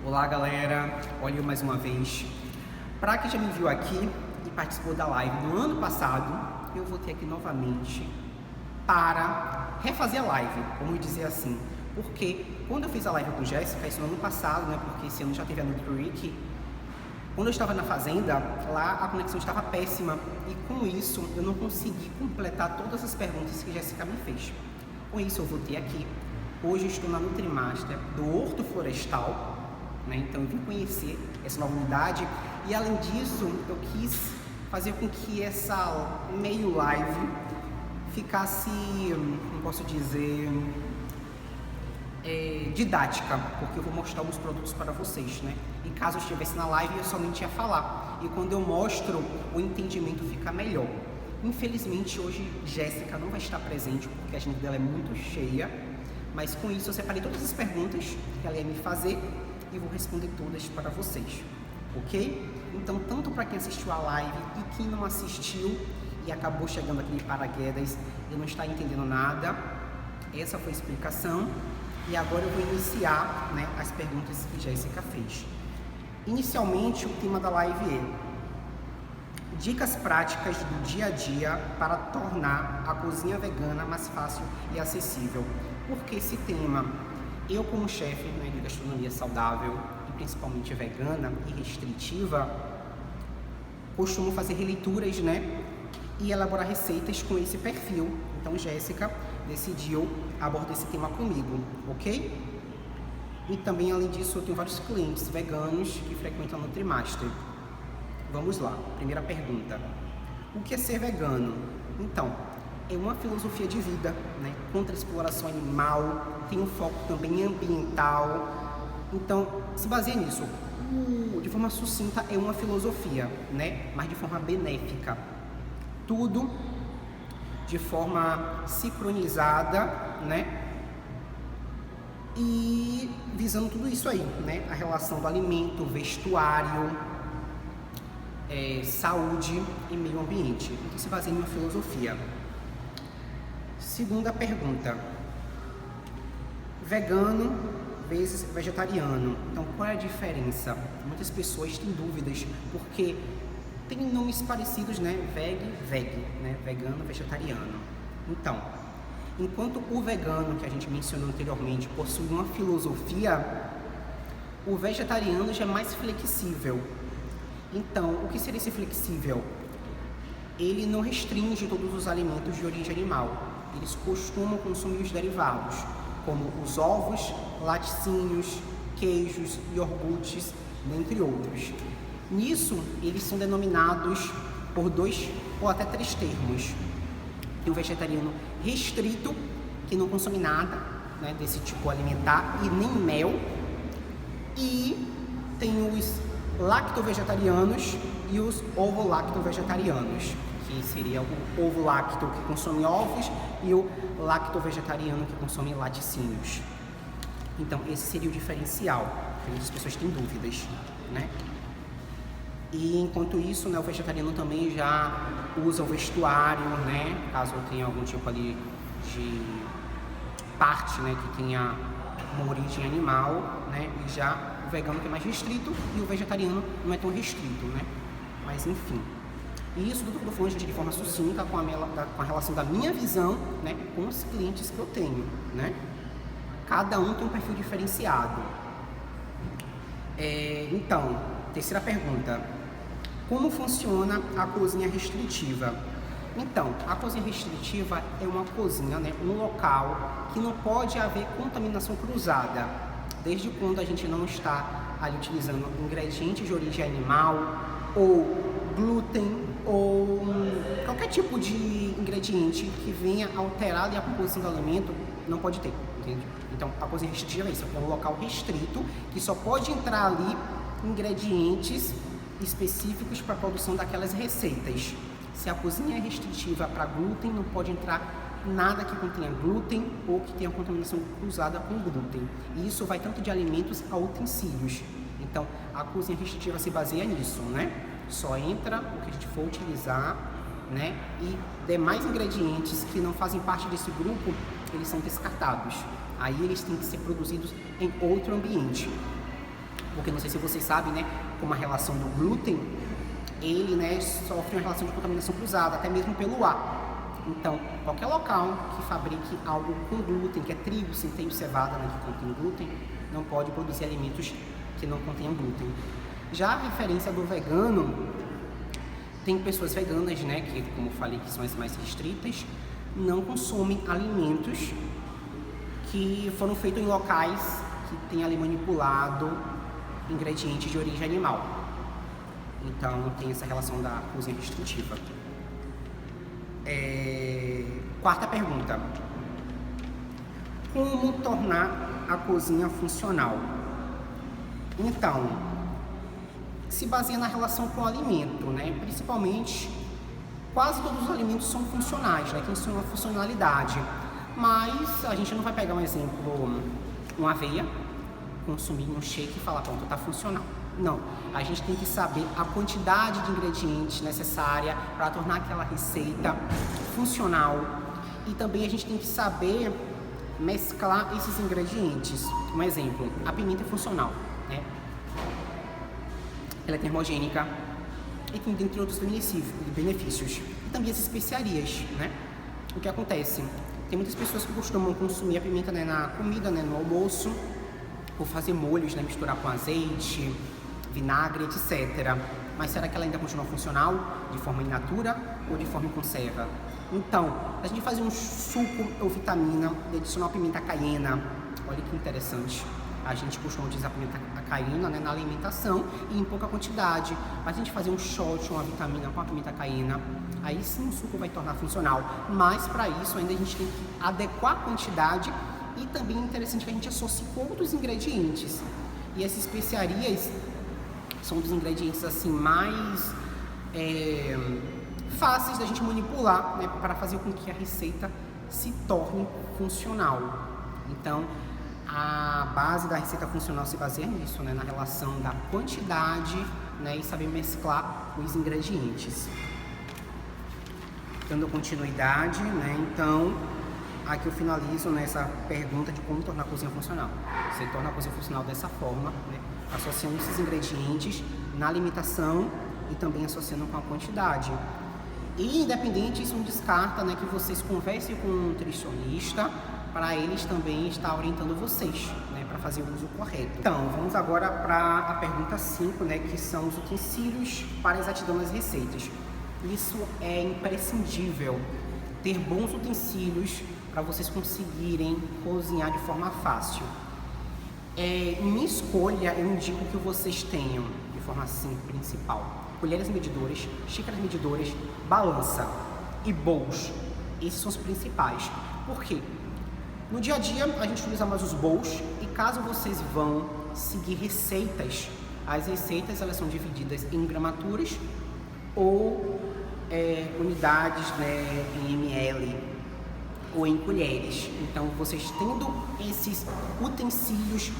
Olá galera, olha eu mais uma vez. Para quem já me viu aqui e participou da live no ano passado, eu voltei aqui novamente para refazer a live, vamos dizer assim. Porque quando eu fiz a live com Jéssica, isso no ano passado, né? Porque esse ano já teve a Nutri-Week, quando eu estava na fazenda, lá a conexão estava péssima e com isso eu não consegui completar todas as perguntas que Jéssica me fez. Com isso eu voltei aqui. Hoje estou na Nutrimaster do Horto Florestal, né? Então eu vim conhecer essa nova unidade e além disso eu quis fazer com que essa meio live ficasse, como posso dizer, didática, porque eu vou mostrar alguns produtos para vocês, né? E caso eu estivesse na live eu somente ia falar, e quando eu mostro o entendimento fica melhor. Infelizmente hoje Jéssica não vai estar presente porque a agenda dela é muito cheia, mas com isso eu separei todas as perguntas que ela ia me fazer e vou responder todas para vocês, ok? Então, tanto para quem assistiu a live e quem não assistiu e acabou chegando aqui de paraquedas e não está entendendo nada, essa foi a explicação. E agora eu vou iniciar, né, as perguntas que Jéssica fez. Inicialmente, o tema da live é dicas práticas do dia a dia para tornar a cozinha vegana mais fácil e acessível. Por que esse tema? Eu, como chefe, né, de gastronomia saudável e principalmente vegana e restritiva, costumo fazer releituras, né, e elaborar receitas com esse perfil. Então, Jéssica decidiu abordar esse tema comigo, ok? E também, além disso, eu tenho vários clientes veganos que frequentam a Nutrimaster. Vamos lá, primeira pergunta. O que é ser vegano? Então, é uma filosofia de vida, né? Contra a exploração animal, tem um foco também ambiental. Então, se baseia nisso. De forma sucinta, é uma filosofia, né? Mas de forma benéfica. Tudo de forma sincronizada, né? E visando tudo isso aí, né? A relação do alimento, vestuário, saúde e meio ambiente. Então se baseia em uma filosofia. Segunda pergunta. Vegano vezes vegetariano. Então qual é a diferença? Muitas pessoas têm dúvidas, porque tem nomes parecidos, né? Veg, né? Vegano, vegetariano. Então, enquanto o vegano, que a gente mencionou anteriormente, possui uma filosofia, o vegetariano já é mais flexível. Então, o que seria esse flexível? Ele não restringe todos os alimentos de origem animal. Eles costumam consumir os derivados, como os ovos, laticínios, queijos, iogurtes, dentre outros. Nisso, eles são denominados por 2 ou até 3 termos. Tem o vegetariano restrito, que não consome nada, né, desse tipo alimentar, e nem mel. E tem os lacto-vegetarianos e os ovo-lacto-vegetarianos, que seria o ovo-lacto que consome ovos e o lacto-vegetariano que consome laticínios. Então, esse seria o diferencial, porque muitas pessoas têm dúvidas, né? E enquanto isso, né, o vegetariano também já usa o vestuário, né, caso tenha algum tipo ali de parte, né, que tenha uma origem animal, né, e já o vegano que é mais restrito e o vegetariano não é tão restrito, né, mas enfim. E isso tudo que eu tô falando, gente, de forma sucinta com a relação da minha visão, né, com os clientes que eu tenho, né. Cada um tem um perfil diferenciado. Então, terceira pergunta. Como funciona a cozinha restritiva? Então, a cozinha restritiva é uma cozinha, né, um local que não pode haver contaminação cruzada, desde quando a gente não está ali utilizando ingredientes de origem animal, ou glúten, ou qualquer tipo de ingrediente que venha alterar ali a composição do alimento, não pode ter, entende? Então, a cozinha restritiva é isso, é um local restrito que só pode entrar ali ingredientes específicos para a produção daquelas receitas. Se a cozinha é restritiva para glúten, não pode entrar nada que contenha glúten ou que tenha contaminação cruzada com glúten. E isso vai tanto de alimentos a utensílios. Então, a cozinha restritiva se baseia nisso, né? Só entra o que a gente for utilizar, né? E demais ingredientes que não fazem parte desse grupo, eles são descartados. Aí eles têm que ser produzidos em outro ambiente. Porque não sei se vocês sabem, né, como a relação do glúten, ele, né, sofre uma relação de contaminação cruzada, até mesmo pelo ar. Então, qualquer local que fabrique algo com glúten, que é trigo, centeio, cevada, né, que contém glúten, não pode produzir alimentos que não contenham glúten. Já a referência do vegano, tem pessoas veganas, né, que, como eu falei, que são as mais restritas, não consomem alimentos que foram feitos em locais que tem ali manipulado ingredientes de origem animal. Então, tem essa relação da cozinha restritiva. Quarta pergunta. Como tornar a cozinha funcional? Então, se baseia na relação com o alimento, né? Principalmente, quase todos os alimentos são funcionais, né? Tem uma funcionalidade. Mas a gente não vai pegar um exemplo, uma aveia, consumir um shake e falar, pronto, tá funcional. Não, a gente tem que saber a quantidade de ingredientes necessária para tornar aquela receita funcional. E também a gente tem que saber mesclar esses ingredientes. Um exemplo, a pimenta é funcional, né? Ela é termogênica e tem, dentre outros benefícios. E também as especiarias, né? O que acontece? Tem muitas pessoas que costumam consumir a pimenta, né, na comida, né, no almoço, ou fazer molhos, né, misturar com azeite, vinagre, etc. Mas será que ela ainda continua funcional de forma in natura ou de forma em conserva? Então, a gente fazer um suco ou vitamina, adicionar a pimenta caiena, olha que interessante. A gente costuma utilizar a pimenta caiena, né, na alimentação e em pouca quantidade. Mas a gente fazer um shot ou uma vitamina com a pimenta caiena, aí sim o suco vai tornar funcional. Mas para isso ainda a gente tem que adequar a quantidade e também é interessante que a gente associe com outros ingredientes. E essas especiarias são dos ingredientes assim mais fáceis da gente manipular, né, para fazer com que a receita se torne funcional. Então, a base da receita funcional se baseia nisso, né, na relação da quantidade, né, e saber mesclar os ingredientes. Dando continuidade, né, então, aqui eu finalizo nessa pergunta de como tornar a cozinha funcional. Você torna a cozinha funcional dessa forma, né, associando esses ingredientes na alimentação e também associando com a quantidade. E, independente, isso não descarta, né, que vocês conversem com um nutricionista para eles também estar orientando vocês, né, para fazer o uso correto. Então, vamos agora para a pergunta 5, né, que são os utensílios para a exatidão das receitas. Isso é imprescindível, ter bons utensílios para vocês conseguirem cozinhar de forma fácil. Em minha escolha, eu indico que vocês tenham, de forma assim, principal, colheres medidoras, xícaras medidoras, balança e bowls. Esses são os principais. Por quê? No dia a dia, a gente utiliza mais os bowls e caso vocês vão seguir receitas, as receitas elas são divididas em gramaturas ou unidades, né, em ml ou em colheres. Então, vocês tendo esses utensílios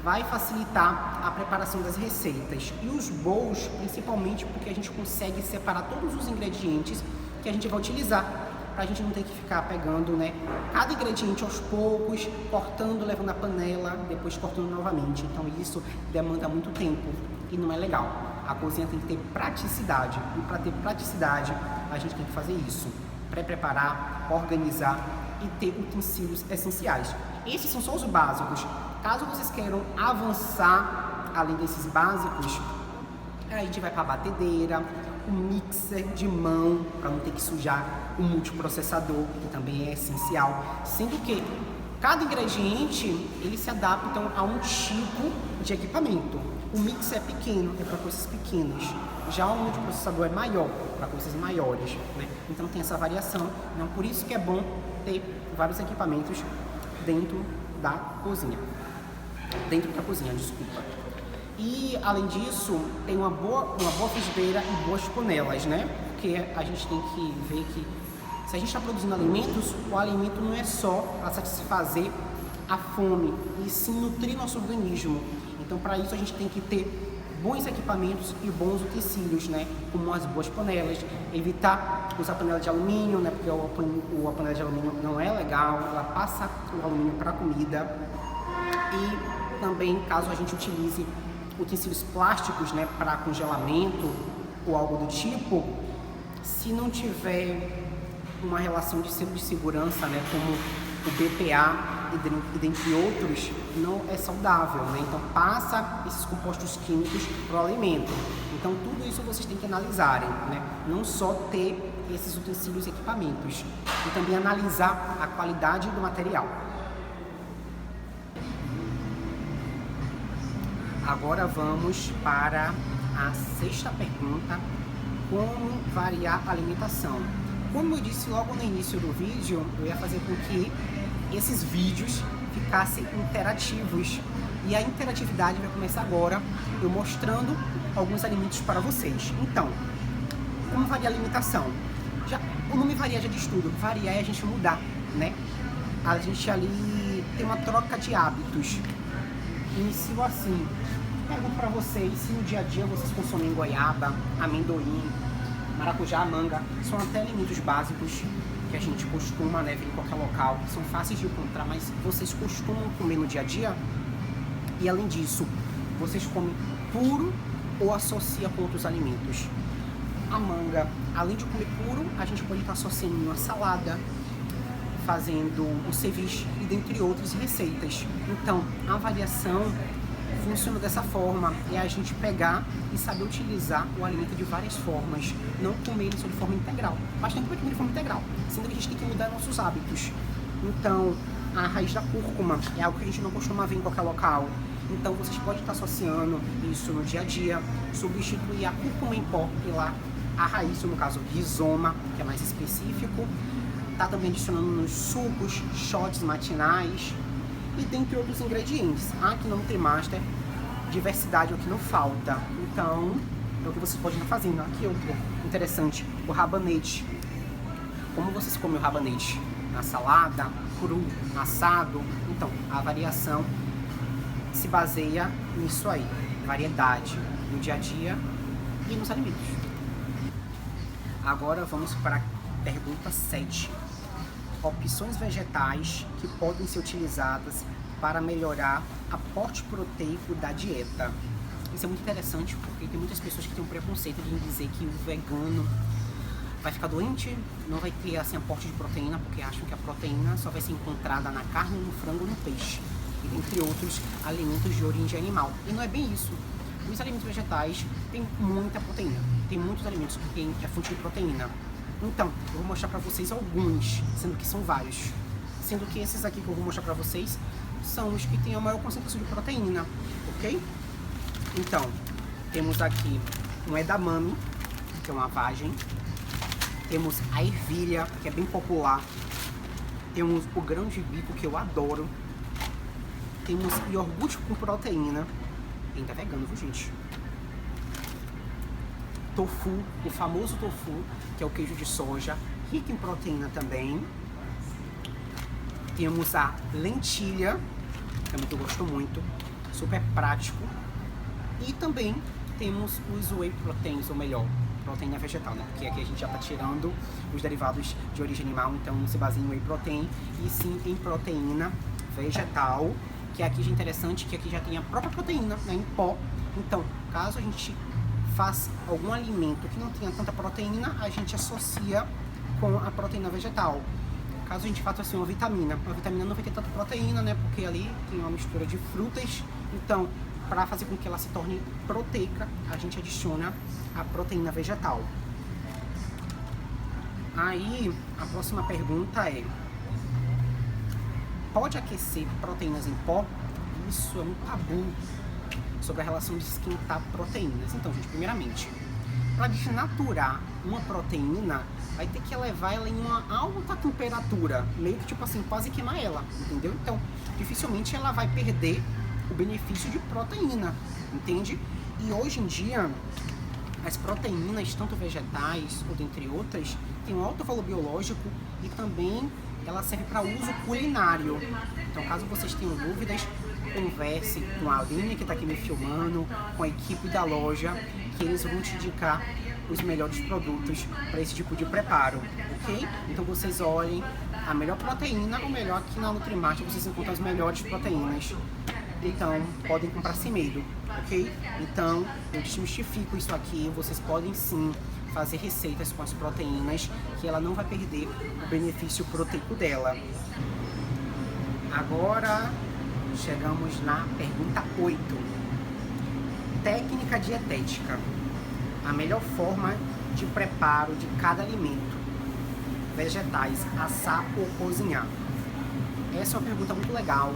vai facilitar a preparação das receitas. E os bowls, principalmente porque a gente consegue separar todos os ingredientes que a gente vai utilizar, para a gente não ter que ficar pegando, né, cada ingrediente aos poucos, cortando, levando a panela, depois cortando novamente. Então isso demanda muito tempo e não é legal. A cozinha tem que ter praticidade e para ter praticidade a gente tem que fazer isso, pré-preparar, organizar e ter utensílios essenciais. Esses são só os básicos. Caso vocês queiram avançar além desses básicos, a gente vai para a batedeira, um mixer de mão, para não ter que sujar o multiprocessador, que também é essencial, sendo que cada ingrediente ele se adapta a um tipo de equipamento. O mixer é pequeno, é para coisas pequenas, já o multiprocessador é maior, para coisas maiores, né? Então tem essa variação, então por isso que é bom ter vários equipamentos dentro da cozinha. E, além disso, tem uma boa frigideira e boas panelas, né? Porque a gente tem que ver que se a gente está produzindo alimentos, o alimento não é só para satisfazer a fome, e sim nutrir nosso organismo. Então, para isso, a gente tem que ter bons equipamentos e bons utensílios, né? Como as boas panelas, evitar usar panela de alumínio, né? Porque a panela de alumínio não é legal, ela passa o alumínio para a comida. E também, caso a gente utilize utensílios plásticos, né, para congelamento ou algo do tipo, se não tiver uma relação de selo de segurança, né, como o BPA e dentre outros, não é saudável, né? Então passa esses compostos químicos para o alimento. Então tudo isso vocês têm que analisarem, né? Não só ter esses utensílios e equipamentos, e também analisar a qualidade do material. Agora vamos para a sexta pergunta: como variar a alimentação? Como eu disse logo no início do vídeo, eu ia fazer com que esses vídeos ficassem interativos. E a interatividade vai começar agora, eu mostrando alguns alimentos para vocês. Então, como variar a alimentação? O nome varia já de estudo. Variar é a gente mudar, né? A gente ali tem uma troca de hábitos. Inicio assim. Pergunto para vocês se no dia a dia vocês consomem goiaba, amendoim, maracujá, manga. São até alimentos básicos que a gente costuma, né, ver em qualquer local. São fáceis de encontrar, mas vocês costumam comer no dia a dia? E além disso, vocês comem puro ou associa com outros alimentos? A manga, além de comer puro, a gente pode estar associando em uma salada, fazendo um ceviche e dentre outras receitas. Então, a variação funciona dessa forma, é a gente pegar e saber utilizar o alimento de várias formas, não comer ele só de forma integral. Bastante pode comer de forma integral, sendo que a gente tem que mudar nossos hábitos. Então, a raiz da cúrcuma é algo que a gente não costuma ver em qualquer local. Então, vocês podem estar associando isso no dia a dia, substituir a cúrcuma em pó pela a raiz, no caso rizoma, que é mais específico. Tá também adicionando nos sucos, shots matinais e dentre outros ingredientes. Aqui no NutriMaster, diversidade é o que não falta. Então, é o que vocês podem estar fazendo. Aqui outro interessante, o rabanete. Como vocês comem o rabanete? Na salada, cru, assado? Então, a variação se baseia nisso aí. Variedade no dia a dia e nos alimentos. Agora vamos para a pergunta 7. Opções vegetais que podem ser utilizadas para melhorar aporte proteico da dieta. Isso é muito interessante porque tem muitas pessoas que têm um preconceito de dizer que o vegano vai ficar doente, não vai ter assim aporte de proteína, porque acham que a proteína só vai ser encontrada na carne, no frango, no peixe, e entre outros alimentos de origem animal. E não é bem isso. Os alimentos vegetais têm muita proteína. Tem muitos alimentos que têm a fonte de proteína. Então, eu vou mostrar para vocês alguns, sendo que são vários. Sendo que esses aqui que eu vou mostrar para vocês são os que têm a maior concentração de proteína, ok? Então, temos aqui um edamame, que é uma vagem. Temos a ervilha, que é bem popular. Temos o grão de bico, que eu adoro. Temos iogurte com proteína. Ainda é vegano, viu, gente? Tofu, o famoso tofu, que é o queijo de soja, rico em proteína também. Temos a lentilha, também que eu gosto muito, super prático. E também temos os whey proteins, ou melhor, proteína vegetal, né? Porque aqui a gente já está tirando os derivados de origem animal, então não se baseia em whey protein, e sim em proteína vegetal, que aqui já é interessante, que aqui já tem a própria proteína, né, em pó. Então, caso a gente faça algum alimento que não tenha tanta proteína, a gente associa com a proteína vegetal. Caso a gente faça assim uma vitamina não vai ter tanta proteína, né, porque ali tem uma mistura de frutas. Então, para fazer com que ela se torne proteica, a gente adiciona a proteína vegetal. Aí, a próxima pergunta é: pode aquecer proteínas em pó? Isso é um tabu sobre a relação de esquentar proteínas. Então, gente, primeiramente, para desnaturar uma proteína, vai ter que levar ela em uma alta temperatura, meio que tipo assim, quase queimar ela, entendeu? Então, dificilmente ela vai perder o benefício de proteína, entende? E hoje em dia, as proteínas, tanto vegetais ou dentre outras, têm um alto valor biológico e também ela serve para uso culinário. Então, caso vocês tenham dúvidas, converse com a Aline que está aqui me filmando, com a equipe da loja, que eles vão te indicar os melhores produtos para esse tipo de preparo, ok? Então vocês olhem a melhor proteína, ou melhor, aqui na NutriMaster vocês encontram as melhores proteínas. então podem comprar sem medo, ok? Então eu desmistifico isso aqui, vocês podem sim fazer receitas com as proteínas, que ela não vai perder o benefício proteico dela. Agora chegamos na pergunta 8. Técnica dietética. A melhor forma de preparo de cada alimento. Vegetais, assar ou cozinhar. Essa é uma pergunta muito legal.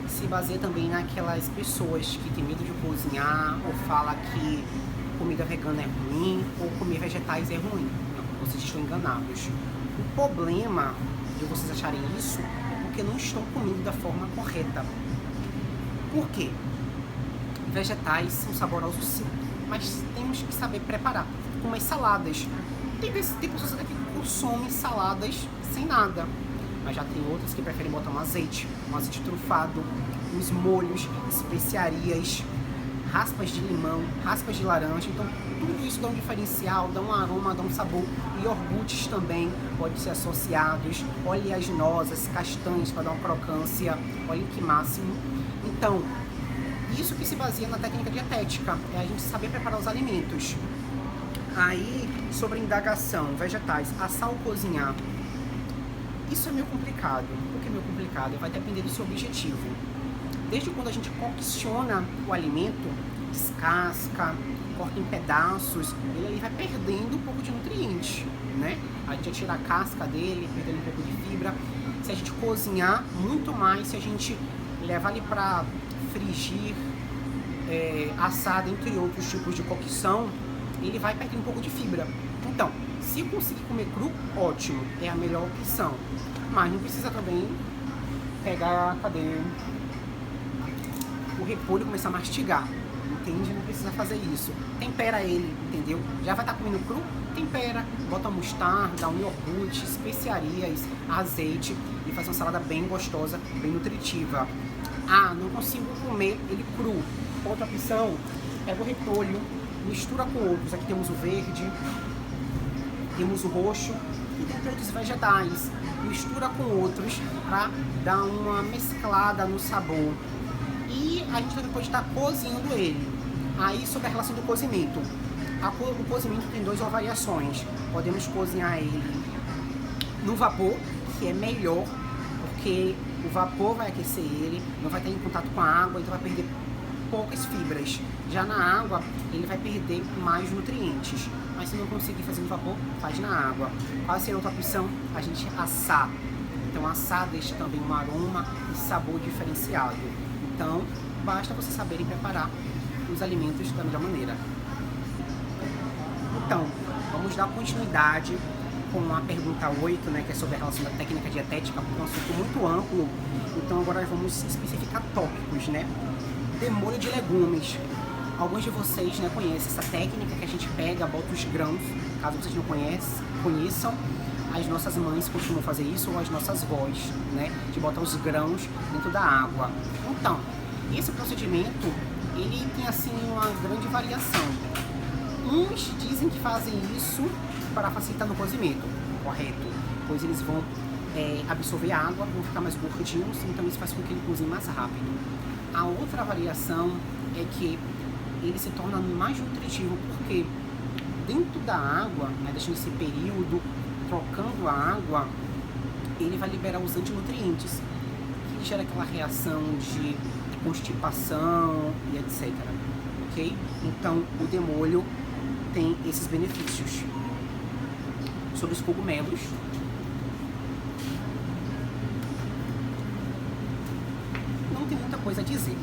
Se baseia também naquelas pessoas que têm medo de cozinhar ou fala que comida vegana é ruim ou comer vegetais é ruim. Não, vocês estão enganados. O problema de vocês acharem isso é porque não estão comendo da forma correta. Por quê? Vegetais são saborosos sim, mas temos que saber preparar. Como as saladas. Tem pessoas aqui que consomem saladas sem nada, mas já tem outras que preferem botar um azeite trufado, uns molhos, especiarias, raspas de limão, raspas de laranja. Então tudo isso dá um diferencial, dá um aroma, dá um sabor. Iogurtes também podem ser associados, oleaginosas, castanhas para dar uma crocância, olha que máximo. Então isso que se baseia na técnica dietética, é a gente saber preparar os alimentos. Aí, sobre a indagação, vegetais, assar ou cozinhar, isso é meio complicado. Por que é meio complicado? Vai depender do seu objetivo. Desde quando a gente cocciona o alimento, descasca, corta em pedaços, ele vai perdendo um pouco de nutrientes, né? A gente vai tirar a casca dele, perdendo um pouco de fibra. Se a gente cozinhar, muito mais. Se a gente levar ele para frigir, assar, entre outros tipos de cocção, ele vai perder um pouco de fibra. Então, se conseguir comer cru, ótimo, é a melhor opção. Mas não precisa também pegar, o repolho e começar a mastigar, entende? Não precisa fazer isso. Tempera ele, entendeu? Já vai estar comendo cru? Tempera, bota mostarda, um iogurte, especiarias, azeite e faz uma salada bem gostosa, bem nutritiva. Ah, não consigo comer ele cru. Outra opção, pega o repolho, mistura com outros. Aqui temos o verde, temos o roxo e tem outros vegetais. Mistura com outros para dar uma mesclada no sabor. E a gente também pode estar cozinhando ele. Aí, sobre a relação do cozimento. O cozimento tem duas variações. Podemos cozinhar ele no vapor, que é melhor, porque o vapor vai aquecer ele, não vai estar em contato com a água, então vai perder poucas fibras. Já na água, ele vai perder mais nutrientes. Mas se não conseguir fazer no vapor, faz na água. Qual seria outra opção? A gente assar. Então, assar deixa também um aroma e sabor diferenciado. Então, basta vocês saberem preparar os alimentos da melhor maneira. Então, vamos dar continuidade com a pergunta 8, né, que é sobre a relação da técnica dietética, porque é um assunto muito amplo. Então, agora vamos especificar tópicos, né? Demolho de legumes. Alguns de vocês, né, conhecem essa técnica que a gente pega, bota os grãos. Caso vocês não conheçam, as nossas mães costumam fazer isso, ou as nossas vós, né, de botar os grãos dentro da água. Então, esse procedimento, ele tem assim uma grande variação. Uns dizem que fazem isso para facilitar no cozimento, correto? Pois eles vão absorver a água, vão ficar mais gordinhos, então isso faz com que ele cozinhe mais rápido. A outra variação é que ele se torna mais nutritivo, porque dentro da água, né, deixando esse período, trocando a água, ele vai liberar os antinutrientes, que gera aquela reação de constipação e etc. Ok? Então, o demolho tem esses benefícios. Sobre os cogumelos, não tem muita coisa a dizer.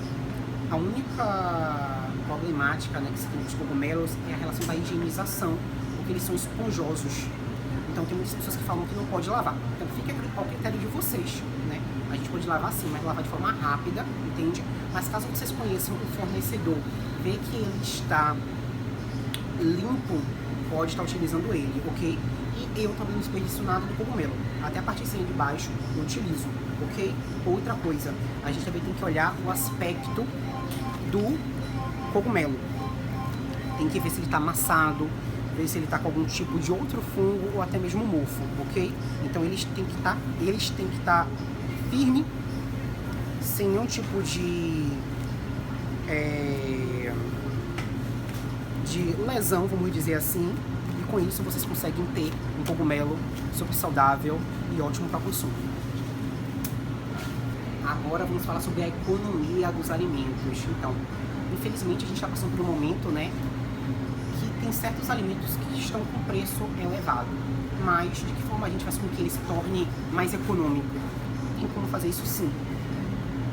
A única problemática, né, que se tem com os cogumelos é a relação da higienização, porque eles são esponjosos. Então tem muitas pessoas que falam que não pode lavar. Então fica ao critério de vocês, né? A gente pode lavar sim, mas lavar de forma rápida, entende? Mas caso vocês conheçam o fornecedor, vê que ele está limpo, pode estar utilizando ele, ok? E eu também não desperdiço nada do cogumelo. Até a partezinha de baixo eu utilizo, ok? Outra coisa, a gente também tem que olhar o aspecto do cogumelo. Tem que ver se ele está amassado, ver se ele está com algum tipo de outro fungo ou até mesmo mofo, ok? Então eles têm que estar firme, sem nenhum tipo de lesão, vamos dizer assim, e com isso vocês conseguem ter um cogumelo super saudável e ótimo para consumo. Agora vamos falar sobre a economia dos alimentos. Então, infelizmente a gente está passando por um momento, né, que tem certos alimentos que estão com preço elevado, mas de que forma a gente faz com que ele se torne mais econômico? Tem como fazer isso sim.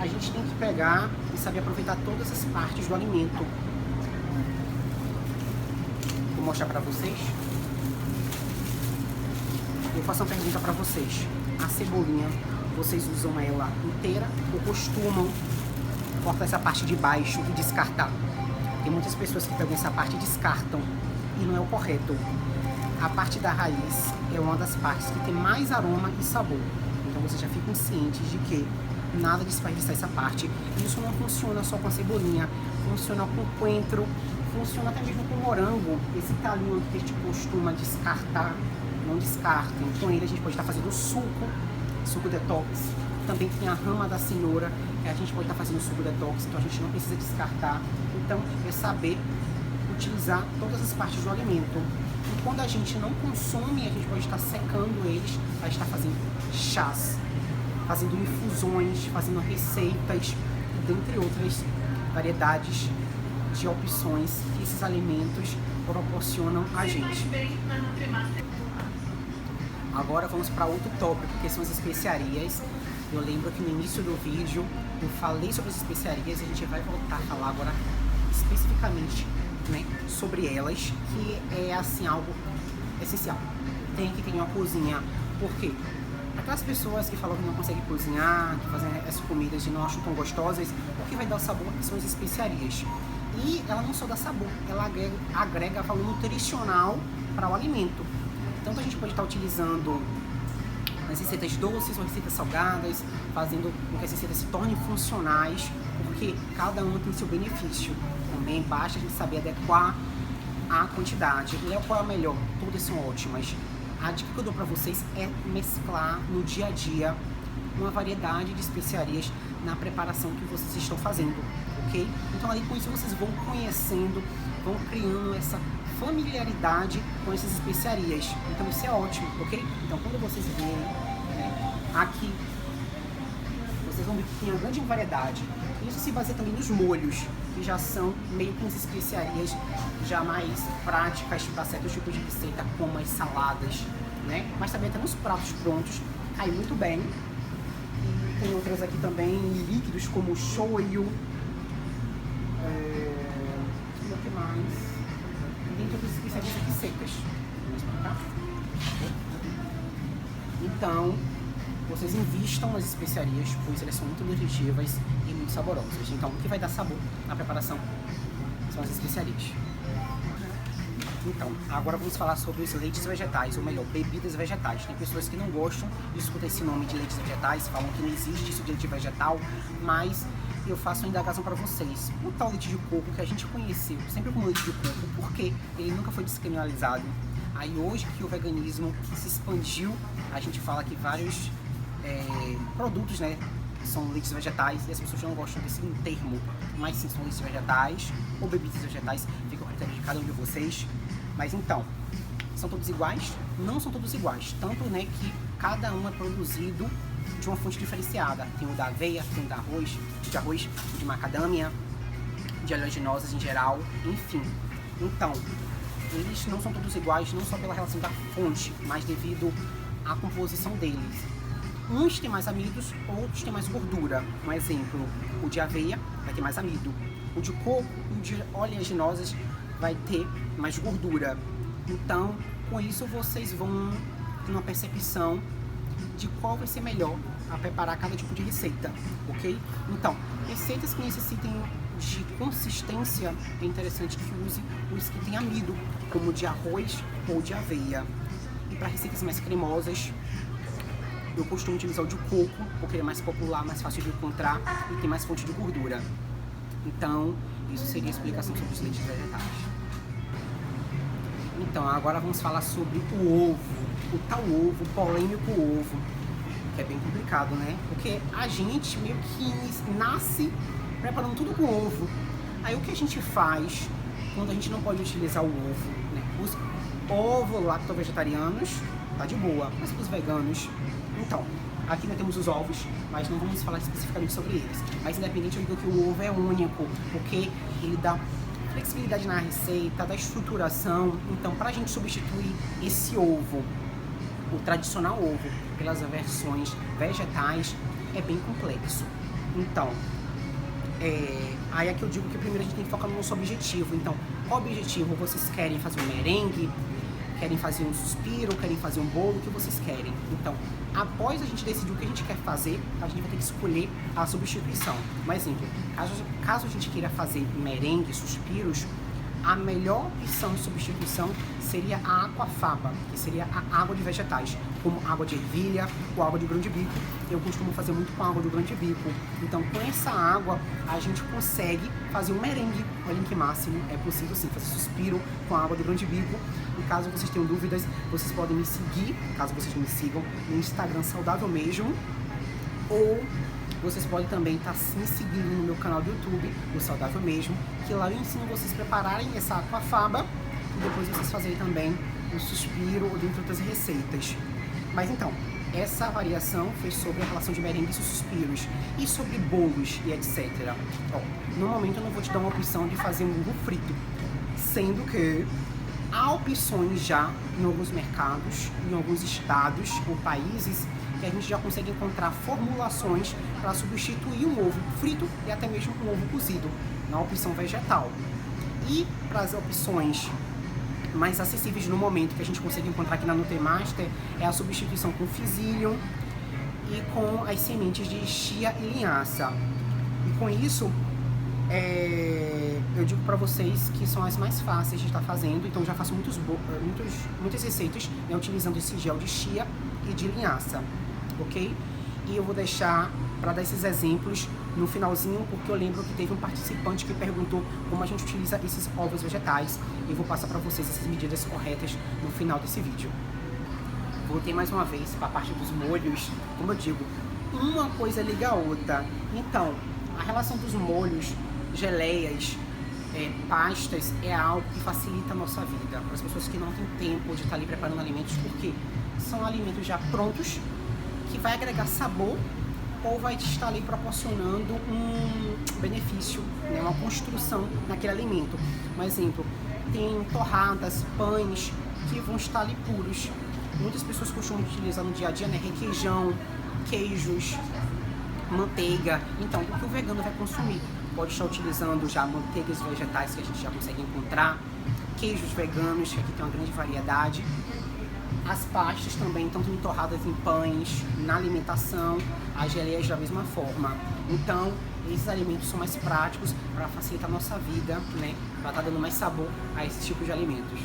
A gente tem que pegar e saber aproveitar todas as partes do alimento. Vou mostrar para vocês. Eu faço uma pergunta para vocês. A cebolinha, vocês usam ela inteira ou costumam cortar essa parte de baixo e descartar? Tem muitas pessoas que pegam essa parte e descartam, e não é o correto. A parte da raiz é uma das partes que tem mais aroma e sabor. Então vocês já ficam cientes de que nada de desperdiçar essa parte. E isso não funciona só com a cebolinha, funciona com coentro, funciona até mesmo com morango. Esse talinho que a gente costuma descartar, não descartem. Com ele a gente pode estar fazendo suco detox. Também tem a rama da cenoura, que a gente pode estar fazendo suco detox, então a gente não precisa descartar. Então é saber utilizar todas as partes do alimento. E quando a gente não consome, a gente pode estar secando eles, vai estar fazendo chás, fazendo infusões, fazendo receitas, dentre outras variedades de opções que esses alimentos proporcionam a gente. Agora vamos para outro tópico, que são as especiarias. Eu lembro que no início do vídeo eu falei sobre as especiarias e a gente vai voltar a falar agora especificamente, né, sobre elas, que é assim algo essencial. Tem que ter uma cozinha, porque aquelas pessoas que falam que não conseguem cozinhar, que fazem essas comidas e não acham tão gostosas, o que vai dar sabor são as especiarias. E ela não só dá sabor, ela agrega valor nutricional para o alimento. Tanto a gente pode estar utilizando as receitas doces ou receitas salgadas, fazendo com que as receitas se tornem funcionais, porque cada uma tem seu benefício. Também basta a gente saber adequar a quantidade. E qual é a melhor? Todas são ótimas. A dica que eu dou para vocês é mesclar no dia a dia uma variedade de especiarias na preparação que vocês estão fazendo, ok? Então ali com isso vocês vão conhecendo, vão criando essa familiaridade com essas especiarias. Então isso é ótimo, ok? Então quando vocês verem, né, aqui, vocês vão ver que tem uma grande variedade. Isso se baseia também nos molhos, que já são meio que umas especiarias já mais práticas para certos tipos de receita, como as saladas, né? Mas também até nos pratos prontos, cai muito bem. E tem outras aqui também, líquidos como shoyu, e o que mais? Tem outras especiarias aqui secas. Vamos explicar? Então, vocês invistam nas especiarias, pois elas são muito nutritivas e muito saborosas. Então, o que vai dar sabor na preparação são as especiarias. Então, agora vamos falar sobre os leites vegetais, ou melhor, bebidas vegetais. Tem pessoas que não gostam de escutar esse nome de leites vegetais, falam que não existe isso de leite vegetal, mas eu faço uma indagação para vocês. O tal leite de coco que a gente conheceu sempre como leite de coco, porque ele nunca foi descriminalizado. Aí hoje que o veganismo se expandiu, a gente fala que vários produtos, né, são leites vegetais, e as pessoas não gostam desse termo, mas sim, são leites vegetais ou bebidas vegetais, fica ao critério de cada um de vocês. Mas então, são todos iguais? Não são todos iguais, tanto, né, que cada um é produzido de uma fonte diferenciada. Tem o da aveia, tem o de arroz, de macadâmia, de oleaginosas em geral, enfim. Então, eles não são todos iguais, não só pela relação da fonte, mas devido à composição deles. Uns têm mais amidos, outros têm mais gordura. Um exemplo, o de aveia vai ter mais amido. O de coco e o de oleaginosas vai ter mais gordura. Então, com isso vocês vão ter uma percepção de qual vai ser melhor a preparar cada tipo de receita, ok? Então, receitas que necessitem de consistência, é interessante que use os que têm amido, como o de arroz ou de aveia. E para receitas mais cremosas, eu costumo utilizar o de coco, porque ele é mais popular, mais fácil de encontrar e tem mais fonte de gordura. Então, isso seria a explicação sobre os leites vegetais. Então, agora vamos falar sobre o ovo, o tal ovo, o polêmico ovo, que é bem complicado, né? Porque a gente meio que nasce preparando tudo com ovo. Aí o que a gente faz quando a gente não pode utilizar o ovo, né? Os ovo-lacto-vegetarianos tá de boa, mas para os veganos, então, aqui nós temos os ovos, mas não vamos falar especificamente sobre eles. Mas independente, eu digo que o ovo é único, porque ele dá flexibilidade na receita, da estruturação. Então, para a gente substituir esse ovo, o tradicional ovo, pelas versões vegetais, é bem complexo. Então, aí é que eu digo que primeiro a gente tem que focar no nosso objetivo. Então, qual objetivo? Vocês querem fazer um merengue? Querem fazer um suspiro? Querem fazer um bolo? O que vocês querem? Então, após a gente decidir o que a gente quer fazer, a gente vai ter que escolher a substituição. Um exemplo, caso a gente queira fazer merengue, suspiros, a melhor opção de substituição seria a aquafaba, que seria a água de vegetais, como água de ervilha ou água de grão de bico. Eu costumo fazer muito com água de grão de bico. Então, com essa água, a gente consegue fazer um merengue. Olha que máximo, é possível sim fazer suspiro com a água de grão de bico. E caso vocês tenham dúvidas, vocês podem me seguir, caso vocês me sigam, no Instagram Saudável Mesmo, ou vocês podem também estar me seguindo no meu canal do YouTube, o Saudável Mesmo, que lá eu ensino vocês a prepararem essa aquafaba e depois vocês fazerem também o suspiro ou dentre outras receitas. Mas então, essa variação foi sobre a relação de merengue e suspiros e sobre bolos e etc. Ó, no momento eu não vou te dar uma opção de fazer um ovo frito, sendo que há opções já em alguns mercados, em alguns estados ou países, que a gente já consegue encontrar formulações para substituir um ovo frito e até mesmo um ovo cozido, na opção vegetal. E para as opções mais acessíveis no momento que a gente consegue encontrar aqui na Nutrimaster é a substituição com psyllium e com as sementes de chia e linhaça. E com isso, eu digo para vocês que são as mais fáceis de estar fazendo, então já faço muitas receitas, né, utilizando esse gel de chia e de linhaça, ok? E eu vou deixar para dar esses exemplos no finalzinho, porque eu lembro que teve um participante que perguntou como a gente utiliza esses ovos vegetais, e vou passar para vocês essas medidas corretas no final desse vídeo. Voltei mais uma vez para a parte dos molhos. Como eu digo, uma coisa liga a outra. Então, a relação dos molhos, geleias, pastas é algo que facilita a nossa vida. Para as pessoas que não têm tempo de estar ali preparando alimentos, porque são alimentos já prontos, que vai agregar sabor ou vai te estar ali proporcionando um benefício, né, uma construção naquele alimento. Um exemplo, tem torradas, pães que vão estar ali puros. Muitas pessoas costumam utilizar no dia a dia, né, requeijão, queijos, manteiga. Então, o que o vegano vai consumir? Pode estar utilizando já manteigas vegetais que a gente já consegue encontrar, queijos veganos, que aqui tem uma grande variedade. As pastas também, tanto em torradas, em pães, na alimentação, as geleias da mesma forma. Então, esses alimentos são mais práticos para facilitar a nossa vida, né? Para estar dando mais sabor a esses tipos de alimentos.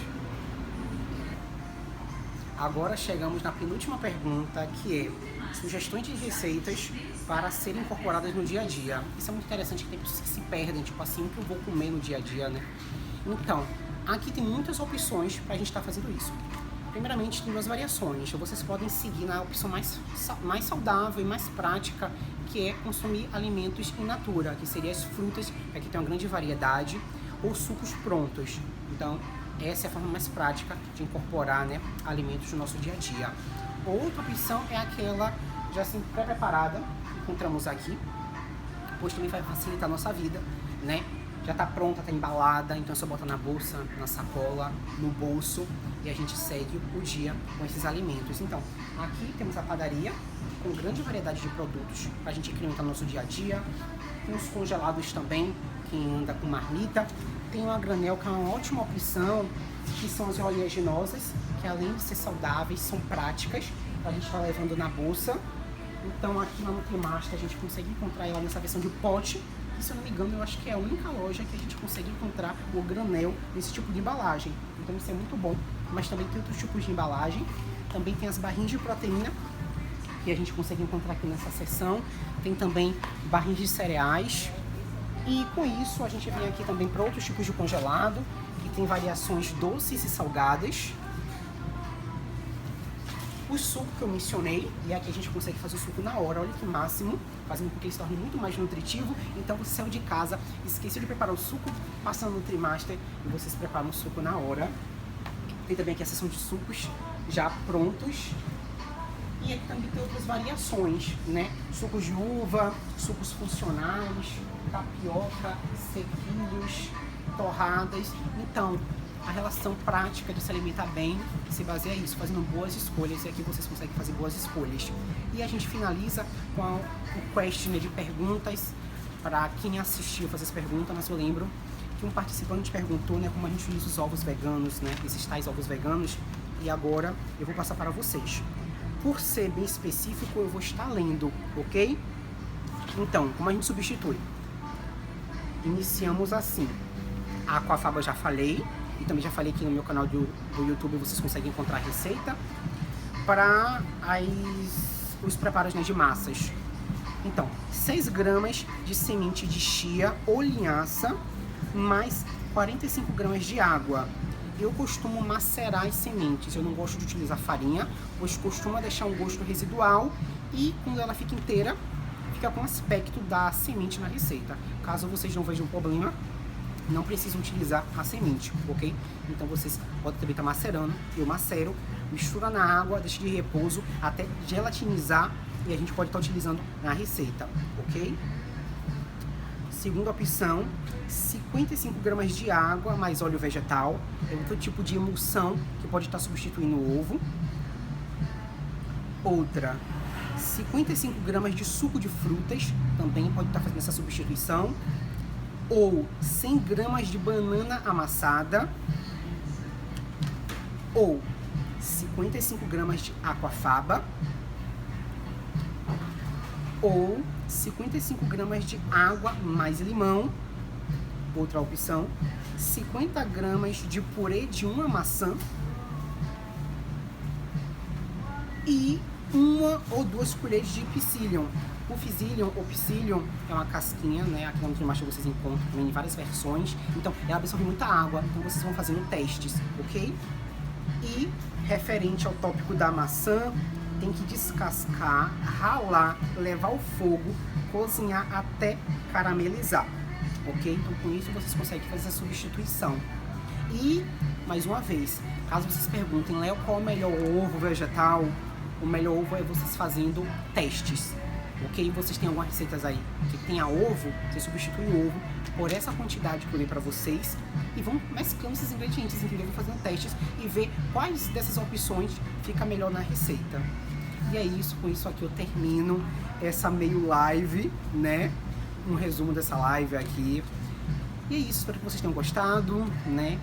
Agora chegamos na penúltima pergunta, que é sugestões de receitas para serem incorporadas no dia a dia. Isso é muito interessante, que tem pessoas que se perdem, tipo assim, o que eu vou comer no dia a dia, né? Então, aqui tem muitas opções para a gente estar fazendo isso. Primeiramente, tem duas variações. Vocês podem seguir na opção mais saudável e mais prática, que é consumir alimentos in natura, que seriam as frutas, que aqui tem uma grande variedade, ou sucos prontos. Então, essa é a forma mais prática de incorporar, né, alimentos no nosso dia a dia. Outra opção é aquela já assim pré-preparada, encontramos aqui, pois também vai facilitar a nossa vida, né? Já está pronta, está embalada, então é só botar na bolsa, na sacola, no bolso, e a gente segue o dia com esses alimentos. Então, aqui temos a padaria com grande variedade de produtos para a gente incrementar no nosso dia a dia. Tem os congelados também, quem anda com marmita. Tem uma granel, que é uma ótima opção, que são as oleaginosas, que além de ser saudáveis, são práticas, para a gente estar levando na bolsa. Então, aqui na Nutrimaster a gente consegue encontrar ela nessa versão de pote. E, se eu não me engano, eu acho que é a única loja que a gente consegue encontrar o granel nesse tipo de embalagem. Então isso é muito bom. Mas também tem outros tipos de embalagem. Também tem as barrinhas de proteína, que a gente consegue encontrar aqui nessa seção. Tem também barrinhas de cereais. E com isso a gente vem aqui também para outros tipos de congelado, que tem variações doces e salgadas. o suco que eu mencionei, e aqui a gente consegue fazer o suco na hora, olha que máximo, fazendo com que ele se torne muito mais nutritivo. Então você saiu de casa, esqueceu de preparar o suco, passa no Nutrimaster e vocês preparam o suco na hora. Tem também aqui a seção de sucos já prontos. E aqui também tem outras variações, né? Sucos de uva, sucos funcionais, tapioca, sequilhos, torradas. Então, a relação prática de se alimentar bem se baseia nisso, fazendo boas escolhas, e aqui vocês conseguem fazer boas escolhas. E a gente finaliza com o questionário de perguntas para quem assistiu fazer as perguntas, mas eu lembro que um participante perguntou, né, como a gente utiliza os ovos veganos, né, esses tais ovos veganos, e agora eu vou passar para vocês. Por ser bem específico, eu vou estar lendo, ok? Então, como a gente substitui? Iniciamos assim. A aquafaba eu já falei, e também já falei aqui no meu canal do YouTube, vocês conseguem encontrar a receita para os preparos, né, de massas. Então, 6 gramas de semente de chia ou linhaça, mais 45 gramas de água. Eu costumo macerar as sementes, eu não gosto de utilizar farinha, pois costuma deixar um gosto residual e quando ela fica inteira, fica com o aspecto da semente na receita. Caso vocês não vejam problema, não precisam utilizar a semente, ok? Então vocês podem também estar macerando, eu macero, mistura na água, deixa de repouso até gelatinizar e a gente pode estar utilizando na receita, ok? Segunda opção, 55 gramas de água mais óleo vegetal. É outro tipo de emulsão que pode estar substituindo o ovo. Outra, 55 gramas de suco de frutas, também pode estar fazendo essa substituição. Ou 100 gramas de banana amassada. Ou 55 gramas de aquafaba. Ou 55 gramas de água mais limão. Outra opção, 50 gramas de purê de uma maçã e 1 ou 2 colheres de psyllium. O psyllium ou psyllium é uma casquinha, né? Aqui no Nutrimaster vocês encontram também em várias versões. Então, ela absorve muita água, então vocês vão fazendo testes, ok? E referente ao tópico da maçã, tem que descascar, ralar, levar ao fogo, cozinhar até caramelizar, ok? Então com isso vocês conseguem fazer a substituição. E, mais uma vez, caso vocês perguntem, Léo, qual é o melhor ovo vegetal? O melhor ovo é vocês fazendo testes, ok? Vocês têm algumas receitas aí que tenha ovo, vocês substituem o ovo por essa quantidade que eu dei pra vocês e vão mesclando esses ingredientes, entendeu? Vão fazendo testes e ver quais dessas opções fica melhor na receita. E é isso, com isso aqui eu termino essa meio live, né? Um resumo dessa live aqui. E é isso, espero que vocês tenham gostado, né?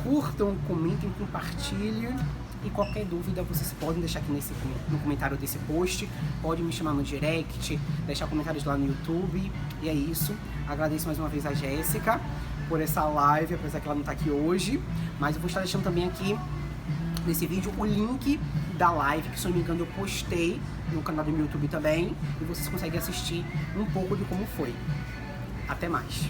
Curtam, comentem, compartilhem. E qualquer dúvida vocês podem deixar aqui no comentário desse post. Pode me chamar no direct, deixar comentários lá no YouTube. E é isso. Agradeço mais uma vez a Jéssica por essa live, apesar que ela não tá aqui hoje. Mas eu vou estar deixando também aqui nesse vídeo o link da live, que se não me engano eu postei no canal do meu YouTube também. E vocês conseguem assistir um pouco de como foi. Até mais.